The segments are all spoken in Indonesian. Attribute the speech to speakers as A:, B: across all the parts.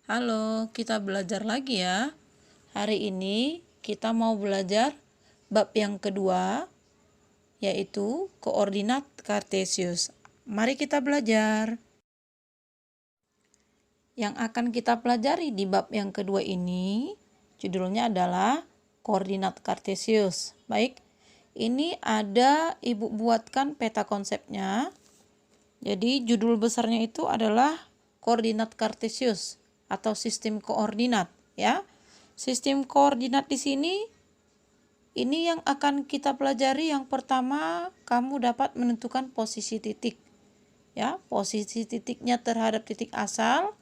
A: Halo, kita belajar lagi ya. Hari ini kita mau belajar bab yang kedua, yaitu koordinat kartesius. Mari kita belajar. Yang akan kita pelajari di bab yang kedua ini, judulnya adalah koordinat kartesius. Baik, ini ada Ibu buatkan peta konsepnya. Jadi judul besarnya itu adalah koordinat kartesius atau sistem koordinat ya. Sistem koordinat di sini ini yang akan kita pelajari. Yang pertama, kamu dapat menentukan posisi titik. Ya, posisi titiknya terhadap titik asal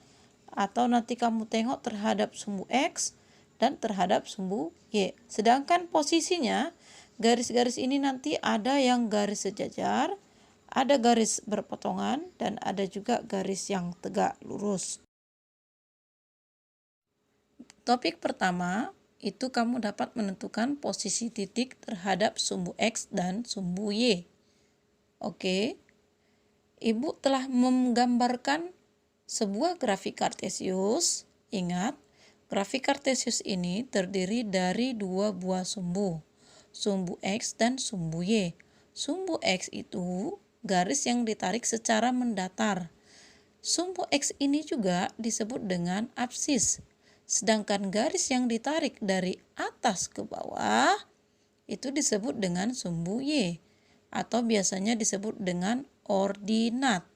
A: atau nanti kamu tengok terhadap sumbu X dan terhadap sumbu Y. Sedangkan posisinya garis-garis ini nanti ada yang garis sejajar, ada garis berpotongan, dan ada juga garis yang tegak lurus. Topik pertama, itu kamu dapat menentukan posisi titik terhadap sumbu X dan sumbu Y. Oke, Ibu telah menggambarkan sebuah grafik kartesius. Ingat, grafik kartesius ini terdiri dari dua buah sumbu X dan sumbu Y. Sumbu X itu garis yang ditarik secara mendatar. Sumbu X ini juga disebut dengan absis. Sedangkan garis yang ditarik dari atas ke bawah itu disebut dengan sumbu Y atau biasanya disebut dengan ordinat.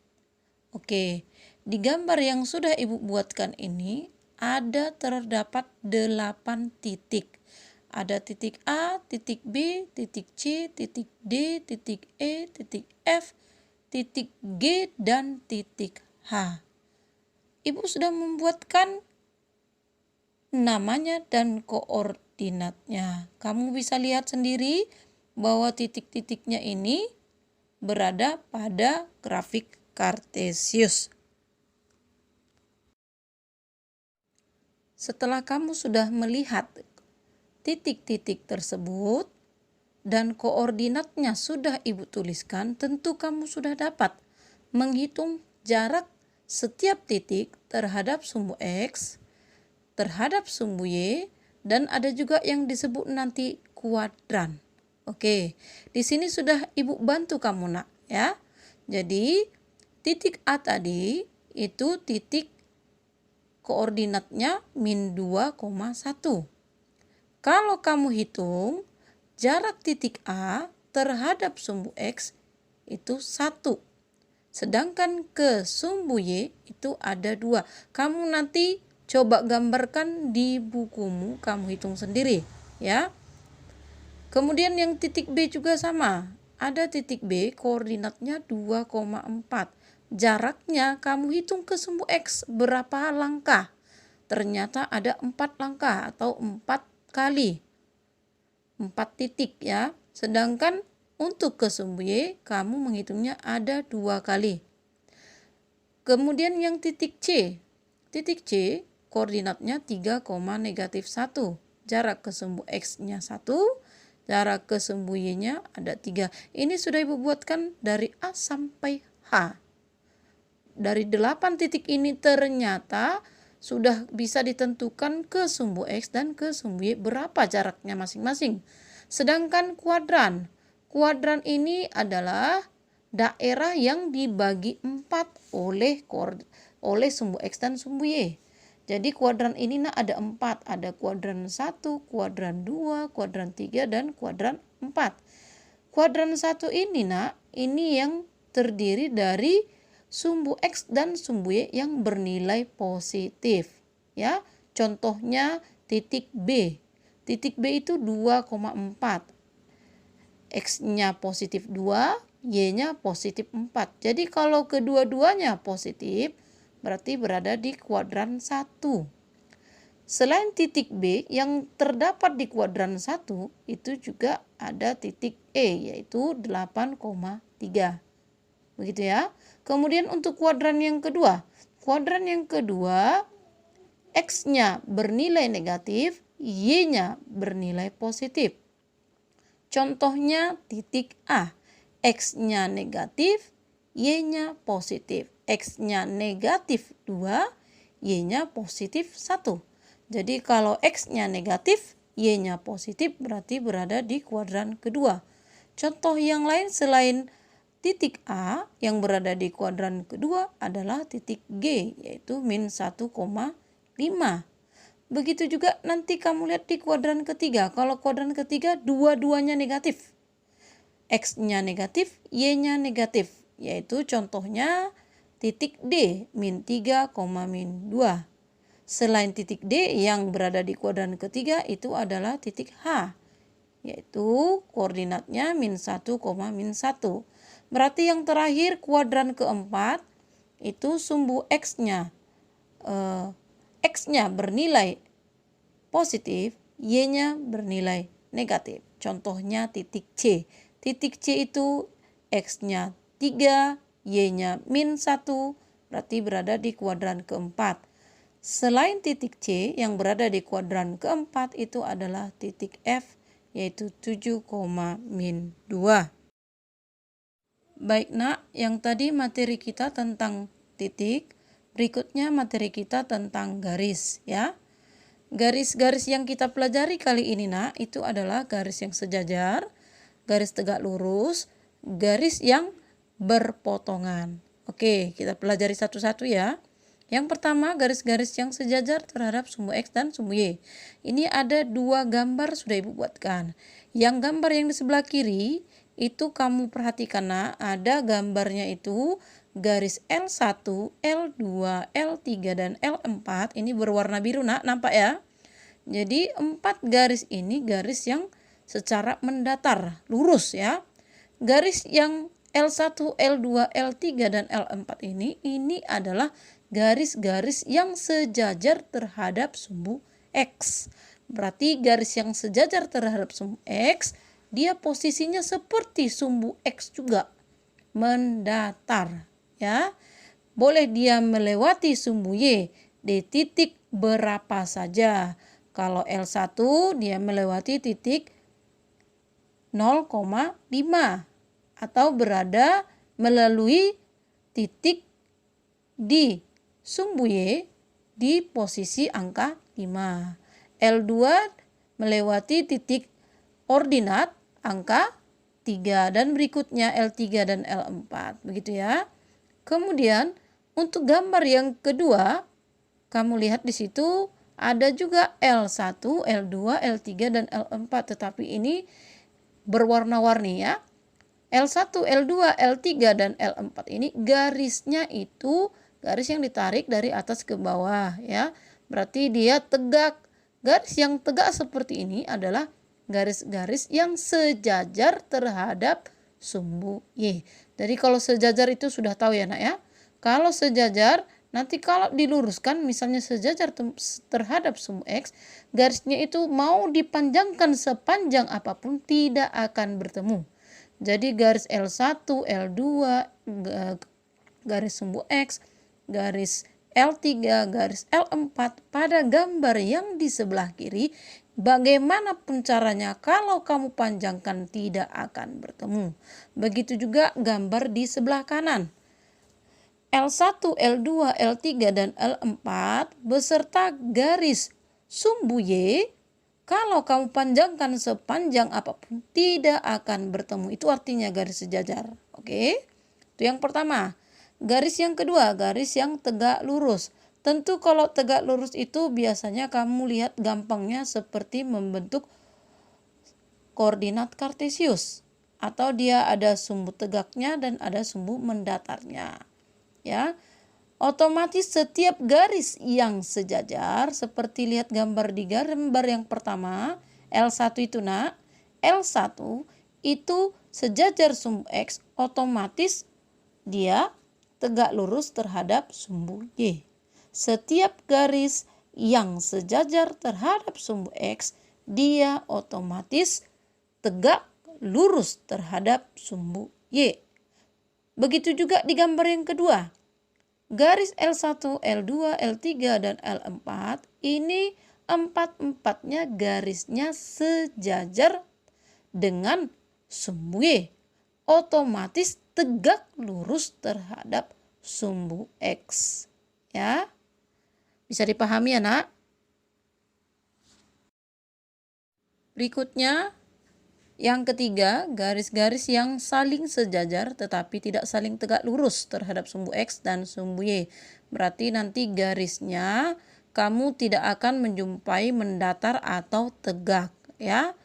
A: Oke, di gambar yang sudah Ibu buatkan ini ada terdapat 8 titik. Ada titik A, titik B, titik C, titik D, titik E, titik F, titik G, dan titik H. Ibu sudah membuatkan namanya dan koordinatnya. Kamu bisa lihat sendiri bahwa titik-titiknya ini berada pada grafik kartesius. Setelah kamu sudah melihat titik-titik tersebut dan koordinatnya sudah Ibu tuliskan, tentu kamu sudah dapat menghitung jarak setiap titik terhadap sumbu X, terhadap sumbu Y, dan ada juga yang disebut nanti kuadran. Oke, di sini sudah Ibu bantu kamu nak ya. Jadi titik A tadi itu titik koordinatnya min 2,1. Kalau kamu hitung jarak titik A terhadap sumbu X itu 1. Sedangkan ke sumbu Y itu ada 2. Kamu nanti coba gambarkan di bukumu, kamu hitung sendiri ya. Kemudian yang titik B juga sama. Ada titik B koordinatnya 2,4. Jaraknya kamu hitung ke sumbu X berapa langkah. Ternyata ada 4 langkah atau 4 kali. 4 titik ya. Sedangkan untuk ke sumbu Y kamu menghitungnya ada 2 kali. Kemudian yang titik C. Titik C koordinatnya 3,-1. Jarak ke sumbu X-nya 1, jarak ke sumbu Y-nya ada 3. Ini sudah Ibu buatkan dari A sampai H. Dari 8 titik ini ternyata sudah bisa ditentukan ke sumbu X dan ke sumbu Y berapa jaraknya masing-masing. Sedangkan kuadran ini adalah daerah yang dibagi 4 oleh sumbu X dan sumbu Y. Jadi kuadran ini ada 4, ada kuadran 1, kuadran 2, kuadran 3, dan kuadran 4. Kuadran 1 ini ini yang terdiri dari sumbu X dan sumbu Y yang bernilai positif. Ya, contohnya titik B. Titik B itu 2,4. X-nya positif 2, Y-nya positif 4. Jadi kalau kedua-duanya positif, berarti berada di kuadran 1. Selain titik B yang terdapat di kuadran 1, itu juga ada titik E, yaitu 8,3. Begitu ya. Kemudian untuk kuadran yang kedua. Kuadran yang kedua, X-nya bernilai negatif, Y-nya bernilai positif. Contohnya titik A. X-nya negatif, Y-nya positif. X-nya negatif 2, Y-nya positif 1. Jadi kalau X-nya negatif, Y-nya positif berarti berada di kuadran kedua. Contoh yang lain selain titik A yang berada di kuadran kedua adalah titik G, yaitu min 1,5. Begitu juga nanti kamu lihat di kuadran ketiga. Kalau kuadran ketiga dua-duanya negatif. X-nya negatif, Y-nya negatif, yaitu contohnya titik D, min 3, min 2. Selain titik D yang berada di kuadran ketiga itu adalah titik H, yaitu koordinatnya min 1, min 1. Berarti yang terakhir kuadran keempat itu sumbu X-nya bernilai positif, Y-nya bernilai negatif. Contohnya titik C. Titik C itu X-nya 3, Y-nya min 1, berarti berada di kuadran keempat. Selain titik C yang berada di kuadran keempat itu adalah titik F, yaitu 7, min 2. Baik nak, yang tadi materi kita tentang titik, berikutnya materi kita tentang garis ya. Garis-garis yang kita pelajari kali ini nak, itu adalah garis yang sejajar, garis tegak lurus, garis yang berpotongan. Oke, kita pelajari satu-satu ya. Yang pertama, garis-garis yang sejajar terhadap sumbu X dan sumbu Y. Ini ada dua gambar sudah Ibu buatkan. Yang gambar yang di sebelah kiri, itu kamu perhatikan nak, ada gambarnya itu garis L1, L2, L3, dan L4. Ini berwarna biru nak, nampak ya? Jadi 4 garis ini garis yang secara mendatar, lurus ya. Garis yang L1, L2, L3, dan L4 ini adalah garis-garis yang sejajar terhadap sumbu X. Berarti garis yang sejajar terhadap sumbu X, dia posisinya seperti sumbu X juga, mendatar ya. Boleh dia melewati sumbu Y di titik berapa saja. Kalau L1 dia melewati titik 0,5 atau berada melalui titik di sumbu Y di posisi angka 5. L2 melewati titik ordinat angka 3 dan berikutnya L3 dan L4. Begitu ya. Kemudian untuk gambar yang kedua, kamu lihat di situ ada juga L1, L2, L3 dan L4, tetapi ini berwarna-warni ya. L1, L2, L3 dan L4 ini garisnya itu garis yang ditarik dari atas ke bawah ya. Berarti dia tegak. Garis yang tegak seperti ini adalah garis-garis yang sejajar terhadap sumbu Y. Jadi kalau sejajar itu sudah tahu ya nak ya. Kalau sejajar nanti kalau diluruskan misalnya sejajar terhadap sumbu X, garisnya itu mau dipanjangkan sepanjang apapun tidak akan bertemu. Jadi garis L1, L2, garis sumbu X, garis L3, garis L4 pada gambar yang di sebelah kiri, bagaimanapun caranya kalau kamu panjangkan tidak akan bertemu. Begitu juga gambar di sebelah kanan. L1, L2, L3, dan L4 beserta garis sumbu Y, kalau kamu panjangkan sepanjang apapun tidak akan bertemu. Itu artinya garis sejajar. Oke? Itu yang pertama. Garis yang kedua, garis yang tegak lurus. Tentu kalau tegak lurus itu biasanya kamu lihat gampangnya seperti membentuk koordinat kartesius. Atau dia ada sumbu tegaknya dan ada sumbu mendatarnya. Ya. Otomatis setiap garis yang sejajar, seperti lihat gambar di gambar yang pertama, L1 itu nak, L1 itu sejajar sumbu X, otomatis dia tegak lurus terhadap sumbu Y. Setiap garis yang sejajar terhadap sumbu X, dia otomatis tegak lurus terhadap sumbu Y. Begitu juga di gambar yang kedua. Garis L1, L2, L3, dan L4 ini empat-empatnya garisnya sejajar dengan sumbu Y. Otomatis tegak lurus terhadap sumbu X. Ya. Bisa dipahami ya, Nak? Berikutnya, yang ketiga, garis-garis yang saling sejajar tetapi tidak saling tegak lurus terhadap sumbu X dan sumbu Y. Berarti nanti garisnya kamu tidak akan menjumpai mendatar atau tegak, ya.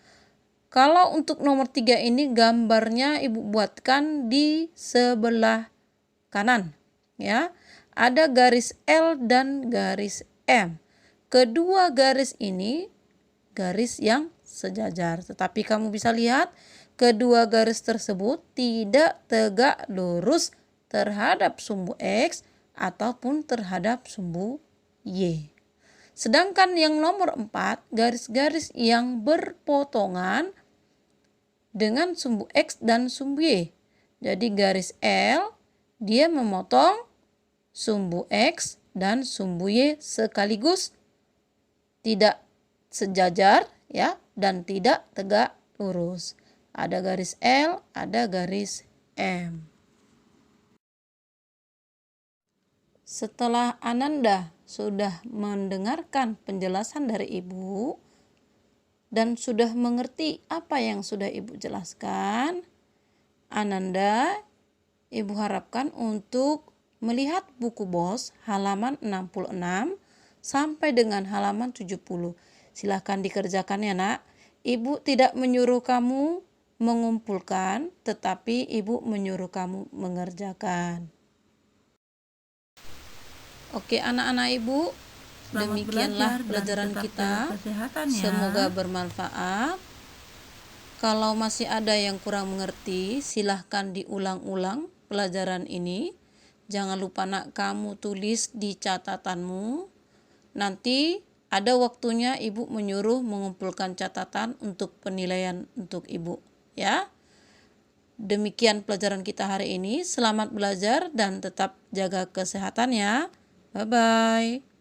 A: Kalau untuk nomor 3 ini gambarnya Ibu buatkan di sebelah kanan, ya. Ada garis L dan garis M. Kedua garis ini garis yang sejajar, tetapi kamu bisa lihat kedua garis tersebut tidak tegak lurus terhadap sumbu X ataupun terhadap sumbu Y. Sedangkan yang nomor 4, garis-garis yang berpotongan dengan sumbu X dan sumbu Y. Jadi garis L dia memotong sumbu X dan sumbu Y sekaligus, tidak sejajar, ya, dan tidak tegak lurus. Ada garis L, ada garis M. Setelah Ananda sudah mendengarkan penjelasan dari Ibu dan sudah mengerti apa yang sudah Ibu jelaskan, Ananda, Ibu harapkan untuk melihat buku BOS halaman 66 sampai dengan halaman 70. Silahkan dikerjakan ya, Nak. Ibu tidak menyuruh kamu mengumpulkan, tetapi Ibu menyuruh kamu mengerjakan. Oke anak-anak Ibu, demikianlah pelajaran kita. Semoga bermanfaat. Kalau masih ada yang kurang mengerti, silahkan diulang-ulang pelajaran ini. Jangan lupa, Nak, kamu tulis di catatanmu. Nanti ada waktunya Ibu menyuruh mengumpulkan catatan untuk penilaian untuk Ibu, ya. Demikian pelajaran kita hari ini. Selamat belajar dan tetap jaga kesehatan ya. Bye-bye.